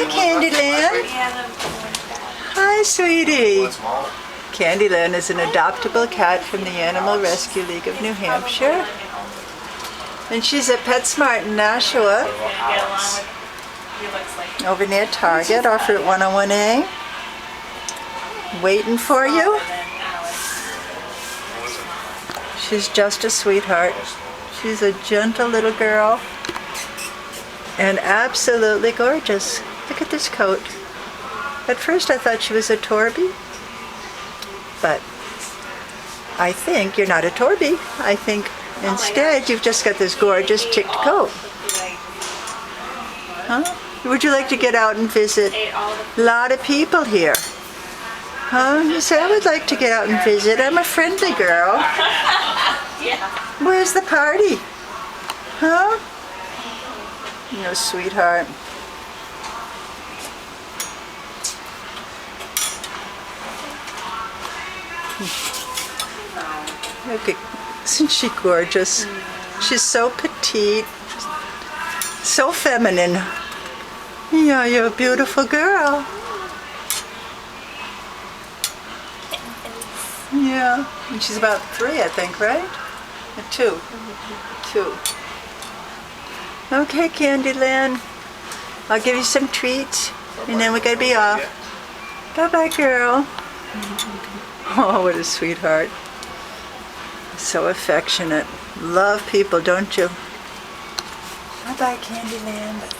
Hi, Candyland. Hi, sweetie. Candyland is an adoptable cat from the Animal Rescue League of New Hampshire. And she's at PetSmart in Nashua, over near Target, off Route 101A. Waiting for you. She's just a sweetheart. She's a gentle little girl and absolutely gorgeous. Look at this coat. At first I thought she was a Torby, but I think you're not a Torby. I think instead you've just got this gorgeous ticked coat. Huh? Would you like to get out and visit? A lot of people here. Huh? You say, I would like to get out and visit. I'm a friendly girl. Where's the party? Huh? You sweetheart. Look at, isn't she gorgeous? She's so petite, so feminine. Yeah, you're a beautiful girl. Yeah, and she's about 3, I think, right? Or 2. 2. Okay, Candyland. I'll give you some treats, and then we gotta be off. Bye-bye, girl. Oh, what a sweetheart. So affectionate. Love people, don't you? Bye-bye, Candyland.